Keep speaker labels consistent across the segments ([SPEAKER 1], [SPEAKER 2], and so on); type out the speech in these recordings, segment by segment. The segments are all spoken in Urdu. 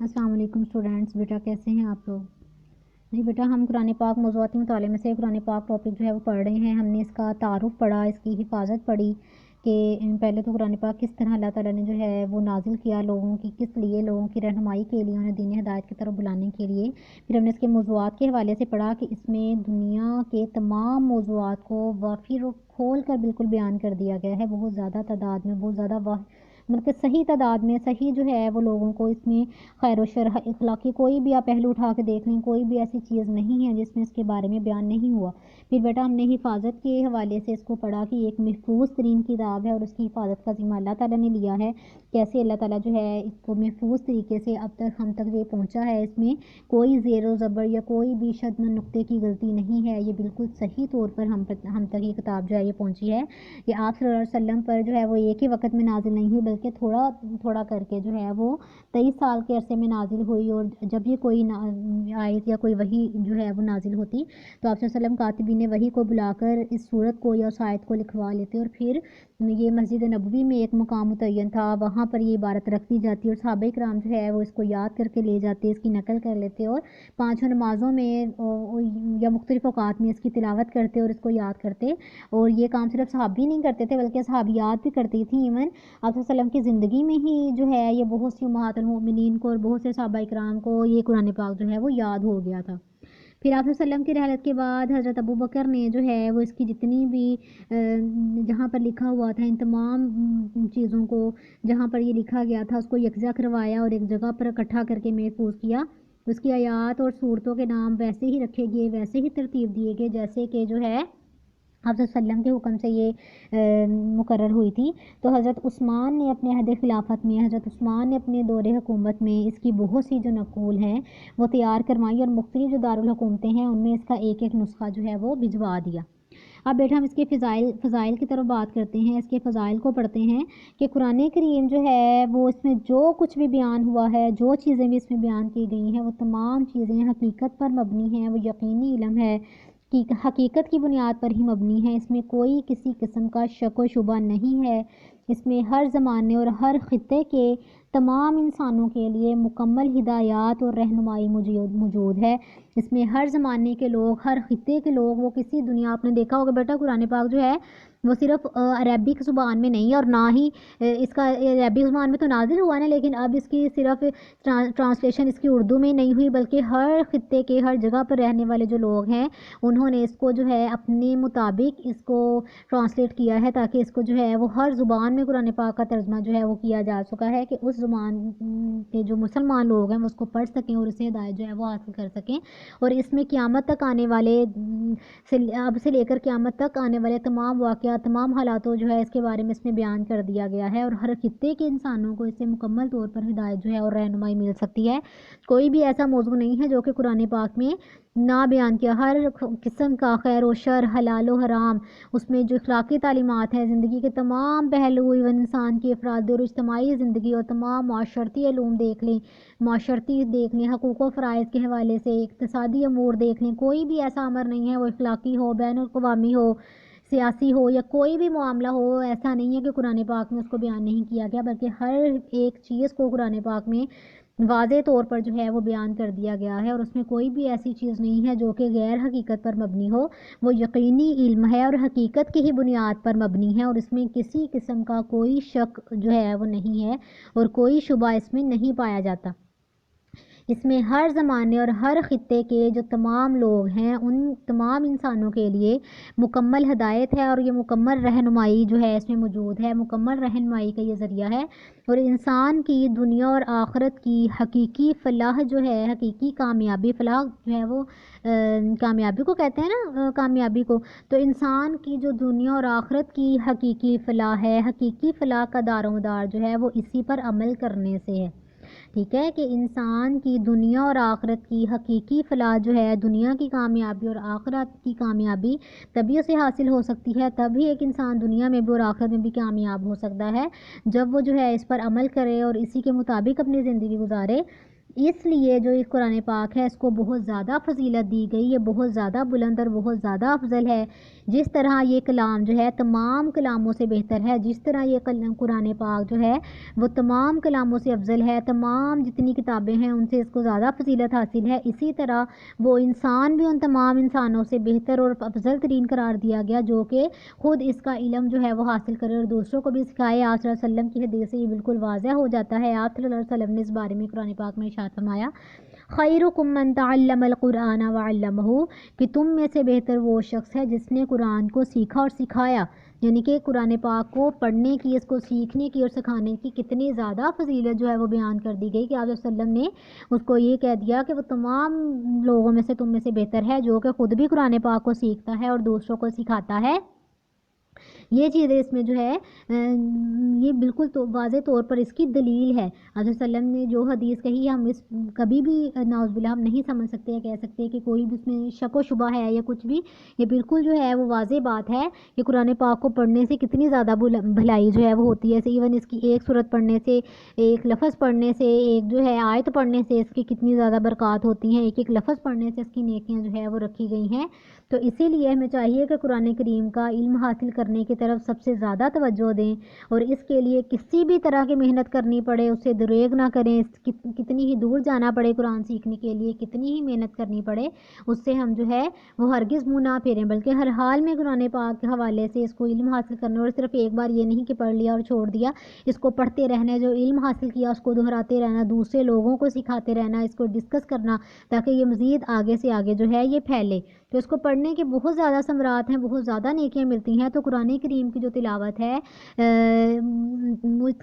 [SPEAKER 1] السلام علیکم اسٹوڈینٹس، بیٹا کیسے ہیں آپ لوگ؟ جی بیٹا، ہم قرآن پاک موضوعاتی مطالعے میں سے قرآن پاک ٹاپک جو ہے وہ پڑھ رہے ہیں۔ ہم نے اس کا تعارف پڑھا، اس کی حفاظت پڑھی کہ پہلے تو قرآن پاک کس طرح اللہ تعالیٰ نے جو ہے وہ نازل کیا لوگوں کی کس لیے، لوگوں کی رہنمائی کے لیے، انہیں دین ہدایت کی طرف بلانے کے لیے۔ پھر ہم نے اس کے موضوعات کے حوالے سے پڑھا کہ اس میں دنیا کے تمام موضوعات کو وافر کھول کر بالکل بیان کر دیا گیا ہے، بہت زیادہ تعداد میں، بہت زیادہ مطلب کہ صحیح تعداد میں، صحیح جو ہے وہ لوگوں کو اس میں خیر و شر اخلاقی کوئی بھی آپ پہلو اٹھا کے دیکھ لیں، کوئی بھی ایسی چیز نہیں ہے جس میں اس کے بارے میں بیان نہیں ہوا۔ پھر بیٹا ہم نے حفاظت کے حوالے سے اس کو پڑھا کہ ایک محفوظ ترین کتاب ہے اور اس کی حفاظت کا ذمہ اللہ تعالیٰ نے لیا ہے۔ کیسے اللہ تعالیٰ جو ہے اس کو محفوظ طریقے سے اب تک ہم تک یہ پہنچا ہے، اس میں کوئی زیر و زبر یا کوئی بھی شدم نقطے کی غلطی نہیں ہے، یہ بالکل صحیح طور پر ہم تک یہ کتاب جو ہے یہ پہنچی ہے۔ یہ آپ صلی اللہ علیہ وسلم پر جو ہے وہ ایک ہی وقت میں نازل نہیں ہوئی، بلکہ تھوڑا تھوڑا کر کے جو ہے وہ 23 سال کے عرصے میں نازل ہوئی۔ اور جب یہ کوئی آیت یا کوئی وحی جو ہے وہ نازل ہوتی تو آپ صلی اللہ علیہ وسلم کاتبین وحی کو بلا کر اس صورت کو یا اس آیت کو لکھوا لیتے، اور پھر یہ مسجد نبوی میں ایک مقام متعین تھا، وہاں پر یہ عبارت رکھ دی جاتی اور صحابہ کرام جو ہے وہ اس کو یاد کر کے لے جاتے، اس کی نقل کر لیتے اور پانچوں نمازوں میں یا مختلف اوقات میں اس کی تلاوت کرتے اور اس کو یاد کرتے۔ اور یہ کام صرف صحابی نہیں کرتے تھے بلکہ صحابیات بھی کرتی تھیں۔ ایون آپ صلی اللہ علیہ وسلم کی زندگی میں ہی جو ہے یہ بہت سی امہات المؤمنین کو اور بہت سے صحابہ کرام کو یہ قرآن پاک جو ہے وہ یاد ہو گیا تھا۔ پھر آپ صلی اللہ علیہ وسلم کی رحلت کے بعد حضرت ابو بکر نے جو ہے وہ اس کی جتنی بھی جہاں پر لکھا ہوا تھا ان تمام چیزوں کو جہاں پر یہ لکھا گیا تھا اس کو یکجا کروایا اور ایک جگہ پر اکٹھا کر کے محفوظ کیا۔ اس کی آیات اور صورتوں کے نام ویسے ہی رکھے گئے، ویسے ہی ترتیب دیے گئے جیسے کہ جو ہے آپ صلی اللہ علیہ وسلم کے حکم سے یہ مقرر ہوئی تھی۔ تو حضرت عثمان نے اپنے عہد خلافت میں، حضرت عثمان نے اپنے دور حکومت میں اس کی بہت سی جو نقول ہیں وہ تیار کروائی اور مختلف جو دارالحکومتیں ہیں ان میں اس کا ایک ایک نسخہ جو ہے وہ بھجوا دیا۔ اب بیٹا ہم اس کے فضائل کی طرف بات کرتے ہیں، اس کے فضائل کو پڑھتے ہیں کہ قرآن کریم جو ہے وہ اس میں جو کچھ بھی بیان ہوا ہے، جو چیزیں بھی اس میں بیان کی گئی ہیں وہ تمام چیزیں حقیقت پر مبنی ہیں، وہ یقینی علم ہے کہ حقیقت کی بنیاد پر ہی مبنی ہے، اس میں کوئی کسی قسم کا شک و شبہ نہیں ہے۔ اس میں ہر زمانے اور ہر خطے کے تمام انسانوں کے لیے مکمل ہدایات اور رہنمائی موجود ہے۔ اس میں ہر زمانے کے لوگ، ہر خطے کے لوگ، وہ کسی دنیا، آپ نے دیکھا ہوگا بیٹا قرآن پاک جو ہے وہ صرف عربک زبان میں نہیں، اور نہ ہی اس کا عربک زبان میں تو نازل ہوا نا، لیکن اب اس کی صرف ٹرانسلیشن اس کی اردو میں نہیں ہوئی، بلکہ ہر خطے کے ہر جگہ پر رہنے والے جو لوگ ہیں انہوں نے اس کو جو ہے اپنے مطابق اس کو ٹرانسلیٹ کیا ہے تاکہ اس کو جو ہے وہ ہر زبان میں قرآن پاک کا ترجمہ جو ہے وہ کیا جا چکا ہے کہ اس زبان کے جو مسلمان لوگ ہیں وہ اس کو پڑھ سکیں اور اسے ہدایت جو ہے وہ حاصل کر سکیں۔ اور اس میں قیامت تک آنے والے اب سے لے کر قیامت تک آنے والے تمام واقعات، تمام حالاتوں جو ہے اس کے بارے میں اس میں بیان کر دیا گیا ہے، اور ہر خطے کے انسانوں کو اس سے مکمل طور پر ہدایت جو ہے اور رہنمائی مل سکتی ہے۔ کوئی بھی ایسا موضوع نہیں ہے جو کہ قرآن پاک میں نہ بیان کیا، ہر قسم کا خیر و شر، حلال و حرام، اس میں جو اخلاقی تعلیمات ہیں، زندگی کے تمام پہلو، ایون انسان کی افرادی اور اجتماعی زندگی اور تمام معاشرتی علوم دیکھ لیں، حقوق و فرائض کے حوالے سے اقتصادی امور دیکھ لیں، کوئی بھی ایسا امر نہیں ہے، وہ اخلاقی ہو، بین الاقوامی ہو، سیاسی ہو یا کوئی بھی معاملہ ہو، ایسا نہیں ہے کہ قرآن پاک میں اس کو بیان نہیں کیا گیا، بلکہ ہر ایک چیز کو قرآن پاک میں واضح طور پر جو ہے وہ بیان کر دیا گیا ہے، اور اس میں کوئی بھی ایسی چیز نہیں ہے جو کہ غیر حقیقت پر مبنی ہو، وہ یقینی علم ہے اور حقیقت کی ہی بنیاد پر مبنی ہے، اور اس میں کسی قسم کا کوئی شک جو ہے وہ نہیں ہے اور کوئی شبہ اس میں نہیں پایا جاتا۔ اس میں ہر زمانے اور ہر خطے کے جو تمام لوگ ہیں ان تمام انسانوں کے لیے مکمل ہدایت ہے، اور یہ مکمل رہنمائی جو ہے اس میں موجود ہے، مکمل رہنمائی کا یہ ذریعہ ہے، اور انسان کی دنیا اور آخرت کی حقیقی فلاح جو ہے، حقیقی کامیابی، فلاح جو ہے وہ کامیابی کو کہتے ہیں نا، کامیابی کو، تو انسان کی جو دنیا اور آخرت کی حقیقی فلاح ہے، حقیقی فلاح کا دار و مدار جو ہے وہ اسی پر عمل کرنے سے ہے۔ ٹھیک ہے کہ انسان کی دنیا اور آخرت کی حقیقی فلاح جو ہے، دنیا کی کامیابی اور آخرت کی کامیابی تبھی اسے حاصل ہو سکتی ہے، تبھی ایک انسان دنیا میں بھی اور آخرت میں بھی کامیاب ہو سکتا ہے جب وہ جو ہے اس پر عمل کرے اور اسی کے مطابق اپنی زندگی گزارے۔ اس لیے جو اس قرآن پاک ہے اس کو بہت زیادہ فضیلت دی گئی، یہ بہت زیادہ بلند اور بہت زیادہ افضل ہے۔ جس طرح یہ کلام جو ہے تمام کلاموں سے بہتر ہے، جس طرح یہ قرآن پاک جو ہے وہ تمام کلاموں سے افضل ہے، تمام جتنی کتابیں ہیں ان سے اس کو زیادہ فضیلت حاصل ہے، اسی طرح وہ انسان بھی ان تمام انسانوں سے بہتر اور افضل ترین قرار دیا گیا جو کہ خود اس کا علم جو ہے وہ حاصل کرے اور دوسروں کو بھی سکھائے۔ آپ صلی اللہ علیہ وسلم کی حدیث سے یہ بالکل واضح ہو جاتا ہے۔ آپ صلی اللہ علیہ وسلم نے اس بارے میں قرآن پاک میں ارشاد فرمایا، خیرکم من تعلم القرآن وعلمہ، کہ تم میں سے بہتر وہ شخص ہے جس نے قرآن کو سیکھا اور سکھایا، یعنی کہ قرآن پاک کو پڑھنے کی، اس کو سیکھنے کی اور سکھانے کی کتنی زیادہ فضیلت جو ہے وہ بیان کر دی گئی کہ آپ صلی اللہ علیہ وسلم نے اس کو یہ کہہ دیا کہ وہ تمام لوگوں میں سے تم میں سے بہتر ہے جو کہ خود بھی قرآن پاک کو سیکھتا ہے اور دوسروں کو سکھاتا ہے۔ یہ چیزیں اس میں جو ہے یہ بالکل تو واضح طور پر اس کی دلیل ہے۔ حضرت صلی اللہ علیہ وسلم نے جو حدیث کہی ہم اس کبھی بھی نعوذ باللہ ہم نہیں سمجھ سکتے یا کہہ سکتے کہ کوئی بھی اس میں شک و شبہ ہے یا کچھ بھی، یہ بالکل جو ہے وہ واضح بات ہے کہ قرآن پاک کو پڑھنے سے کتنی زیادہ بھلائی جو ہے وہ ہوتی ہے۔ ایون اس کی ایک صورت پڑھنے سے، ایک لفظ پڑھنے سے، ایک جو ہے آیت پڑھنے سے اس کی کتنی زیادہ برکات ہوتی ہیں، ایک ایک لفظ پڑھنے سے اس کی نیکیاں جو ہے وہ رکھی گئی ہیں۔ تو اسی لیے ہمیں چاہیے کہ قرآن کریم کا علم حاصل کرنے کی طرف سب سے زیادہ توجہ دیں اور اس کے لیے کسی بھی طرح کی محنت کرنی پڑے اسے دریغ نہ کریں، کتنی ہی دور جانا پڑے قرآن سیکھنے کے لیے، کتنی ہی محنت کرنی پڑے، اس سے ہم جو ہے وہ ہرگز منہ نہ پھیریں، بلکہ ہر حال میں قرآن پاک کے حوالے سے اس کو علم حاصل کرنا، اور صرف ایک بار یہ نہیں کہ پڑھ لیا اور چھوڑ دیا، اس کو پڑھتے رہنا، جو علم حاصل کیا اس کو دہراتے رہنا، دوسرے لوگوں کو سکھاتے رہنا، اس کو ڈسکس کرنا تاکہ یہ مزید آگے سے آگے جو ہے یہ پھیلے۔ تو اس کو پڑھنے کے بہت زیادہ ثمرات ہیں، بہت زیادہ نیکیاں ملتی ہیں۔ تو قرآن کریم کی جو تلاوت ہے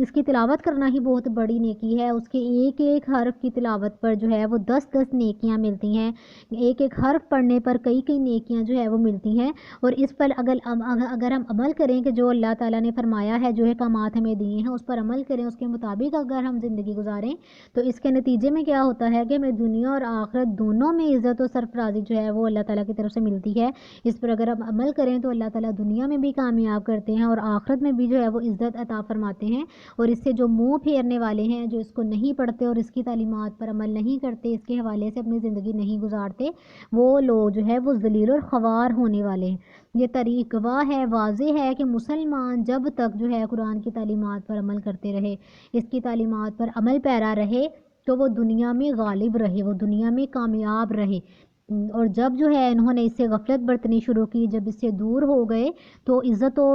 [SPEAKER 1] اس کی تلاوت کرنا ہی بہت بڑی نیکی ہے، اس کے ایک ایک حرف کی تلاوت پر جو ہے وہ 10 نیکیاں ملتی ہیں، ایک ایک حرف پڑھنے پر کئی نیکیاں جو ہے وہ ملتی ہیں، اور اس پر اگر ہم عمل کریں کہ جو اللہ تعالیٰ نے فرمایا ہے، جو احکامات ہمیں دیے ہیں اس پر عمل کریں، اس کے مطابق اگر ہم زندگی گزاریں تو اس کے نتیجے میں کیا ہوتا ہے کہ ہمیں دنیا اور آخرت دونوں میں عزت و سرفرازی جو ہے وہ اللہ تعالیٰ کی طرف سے ملتی ہے۔ اس پر اگر ہم عمل کریں تو اللہ تعالیٰ دنیا میں بھی کامیاب کرتے ہیں اور آخرت میں بھی جو ہے وہ عزت عطا فرماتے ہیں، اور اس سے جو منہ پھیرنے والے ہیں، جو اس کو نہیں پڑھتے اور اس کی تعلیمات پر عمل نہیں کرتے، اس کے حوالے سے اپنی زندگی نہیں گزارتے، وہ لوگ جو ہے وہ ذلیل اور خوار ہونے والے ہیں۔ یہ طریق گواہ ہے، واضح ہے کہ مسلمان جب تک جو ہے قرآن کی تعلیمات پر عمل کرتے رہے، اس کی تعلیمات پر عمل پیرا رہے تو وہ دنیا میں غالب رہے، وہ دنیا میں کامیاب رہے، اور جب جو ہے انہوں نے اس سے غفلت برتنی شروع کی، جب اس سے دور ہو گئے تو عزت و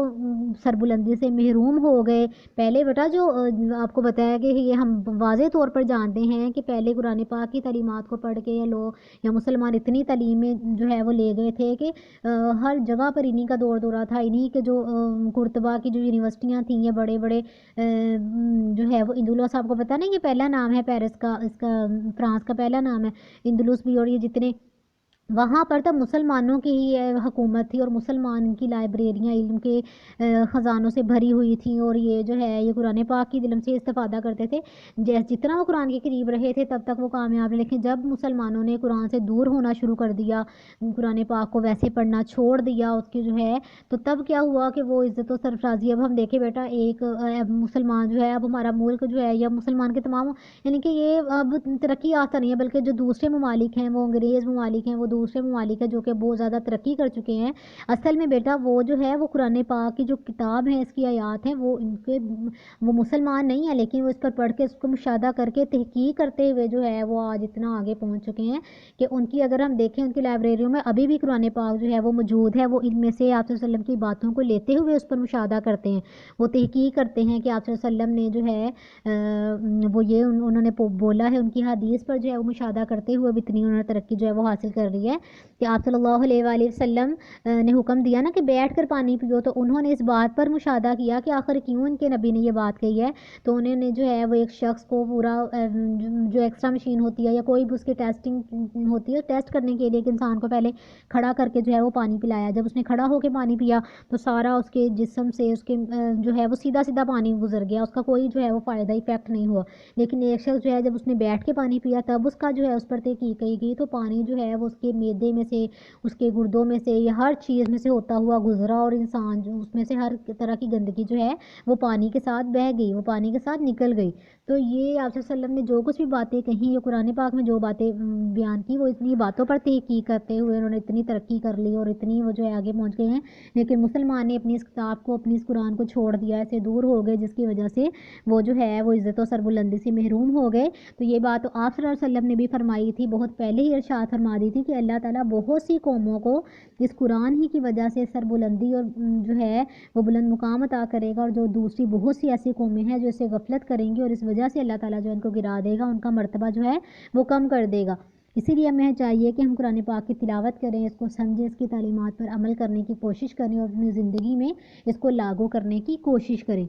[SPEAKER 1] سربلندی سے محروم ہو گئے۔ پہلے بیٹا جو آپ کو بتایا کہ یہ ہم واضح طور پر جانتے ہیں کہ پہلے قرآن پاک کی تعلیمات کو پڑھ کے یا مسلمان اتنی تعلیم میں جو ہے وہ لے گئے تھے کہ ہر جگہ پر انہی کا دور دورہ تھا، انہی کے جو قرطبہ کی جو یونیورسٹیاں تھیں، یہ بڑے بڑے جو ہے وہ اندلس، آپ کو پتہ نا یہ پہلا نام ہے پیرس کا، اس کا فرانس کا پہلا نام ہے اندلس بھی، اور یہ جتنے وہاں پر تب مسلمانوں کی ہی حکومت تھی اور مسلمان کی لائبریریاں علم کے خزانوں سے بھری ہوئی تھیں، اور یہ جو ہے یہ قرآن پاک کی علم سے استفادہ کرتے تھے۔ جتنا وہ قرآن کے قریب رہے تھے تب تک وہ کامیاب ہیں، لیکن جب مسلمانوں نے قرآن سے دور ہونا شروع کر دیا، قرآن پاک کو ویسے پڑھنا چھوڑ دیا اس کی جو ہے، تو تب کیا ہوا کہ وہ عزت و سرفرازی، اب ہم دیکھیں بیٹا ایک مسلمان جو ہے، اب ہمارا ملک جو ہے یا مسلمان کے تمام، یعنی کہ یہ اب ترقی یافتہ نہیں ہے، بلکہ جو دوسرے ممالک ہیں، وہ انگریز ممالک ہیں، وہ دوسرے ممالک ہیں جو کہ بہت زیادہ ترقی کر چکے ہیں، اصل میں بیٹا وہ جو ہے وہ قرآن پاک کی جو کتاب ہیں، اس کی آیات ہیں، وہ مسلمان نہیں ہیں، لیکن وہ اس پر پڑھ کے اس کو مشاہدہ کر کے تحقیق کرتے ہوئے جو ہے وہ آج اتنا آگے پہنچ چکے ہیں کہ ان کی اگر ہم دیکھیں ان کی لائبریریوں میں ابھی بھی قرآن پاک جو ہے وہ موجود ہے، وہ علم سے آپ صلی اللہ علیہ وسلم کی باتوں کو لیتے ہوئے اس پر مشاہدہ کرتے ہیں، وہ تحقیق کرتے ہیں کہ آپ صلی اللہ علیہ وسلم نے جو ہے وہ یہ انہوں نے بولا ہے، ان کی حدیث پر جو ہے وہ مشاہدہ کرتے ہوئے بھی اتنی انہوں نے ترقی جو ہے وہ حاصل کر رہی ہے کہ آپ صلی اللہ علیہ وآلہ وسلم نے حکم دیا نا کہ بیٹھ کر پانی پیو، تو انہوں نے اس بات پر مشاہدہ کیا کہ آخر کیوں ان کے نبی نے یہ بات کہی ہے، تو انہوں نے جو ہے وہ ایک شخص کو پورا جو ایکسٹرا مشین ہوتی ہے یا کوئی بھی اس کی ٹیسٹنگ ہوتی ہے، ٹیسٹ کرنے کے لیے ایک انسان کو پہلے کھڑا کر کے جو ہے وہ پانی پلایا، جب اس نے کھڑا ہو کے پانی پیا تو سارا اس کے جسم سے اس کے جو ہے وہ سیدھا سیدھا پانی گزر گیا، اس کا کوئی جو ہے وہ فائدہ افیکٹ نہیں ہوا، لیکن ایک شخص جو ہے جب اس نے بیٹھ کے پانی پیا تب اس کا جو ہے اس پر تحقیق کی گئی تو پانی جو ہے وہ اس کے میدے میں سے، اس کے گردوں میں سے، یا ہر چیز میں سے ہوتا ہوا گزرا، اور انسان جو اس میں سے ہر طرح کی گندگی جو ہے وہ پانی کے ساتھ بہہ گئی، وہ پانی کے ساتھ نکل گئی۔ تو یہ آپ صلی اللہ علیہ وسلم نے جو کچھ بھی باتیں کہیں، یہ قرآن پاک میں جو باتیں بیان کی، وہ اتنی باتوں پر تحقیق کرتے ہوئے انہوں نے اتنی ترقی کر لی اور اتنی وہ جو ہے آگے پہنچ گئے ہیں، لیکن مسلمان نے اپنی اس کتاب کو، اپنی اس قرآن کو چھوڑ دیا، ایسے دور ہو گئے، جس کی وجہ سے وہ جو ہے وہ عزت و سربلندی سے محروم ہو گئے۔ تو یہ بات تو آپ صلی اللہ علیہ وسلم نے بھی فرمائی تھی، بہت پہلے ہی ارشاد فرما دی تھی کہ اللہ تعالیٰ بہت سی قوموں کو اس قرآن ہی کی وجہ سے سربلندی اور جو ہے وہ بلند مقام عطا کرے گا، اور جو دوسری بہت سی ایسی قومیں ہیں جو اسے غفلت کریں گی، اور اس وجہ سے اللہ تعالیٰ جو ان کو گرا دے گا، ان کا مرتبہ جو ہے وہ کم کر دے گا۔ اسی لیے ہمیں چاہیے کہ ہم قرآن پاک کی تلاوت کریں، اس کو سمجھیں، اس کی تعلیمات پر عمل کرنے کی کوشش کریں، اور اپنی زندگی میں اس کو لاگو کرنے کی کوشش کریں۔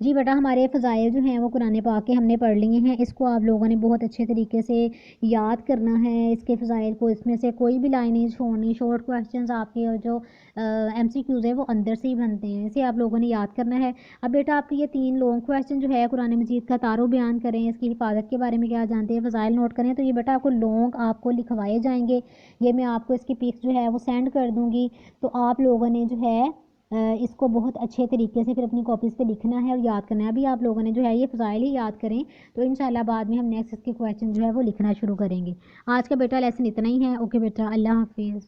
[SPEAKER 1] جی بیٹا، ہمارے فضائل جو ہیں وہ قرآن پاک کے ہم نے پڑھ لیے ہیں، اس کو آپ لوگوں نے بہت اچھے طریقے سے یاد کرنا ہے، اس کے فضائل کو، اس میں سے کوئی بھی لائن نہیں چھوڑنی، شارٹ کویسچنز آپ کے، اور جو ایم سی کیوز ہے وہ اندر سے ہی بنتے ہیں، اسے آپ لوگوں نے یاد کرنا ہے۔ اب بیٹا آپ کے یہ 3 لانگ کویسچن جو ہے قرآن مجید کا تعارف بیان کریں، اس کی حفاظت کے بارے میں کیا جانتے ہیں، فضائل نوٹ کریں، تو یہ بیٹا آپ کو لانگ آپ کو لکھوائے جائیں گے، یہ میں آپ کو اس کی پکس جو ہے وہ سینڈ کر دوں گی، تو آپ لوگوں نے جو ہے اس کو بہت اچھے طریقے سے پھر اپنی کاپیز پہ لکھنا ہے اور یاد کرنا ہے۔ ابھی آپ لوگوں نے جو ہے یہ فضائل ہی یاد کریں، تو انشاءاللہ بعد میں ہم نیکسٹ اس کے کویسچن جو ہے وہ لکھنا شروع کریں گے۔ آج کا بیٹا لیسن اتنا ہی ہے۔ اوکے بیٹا، اللہ حافظ۔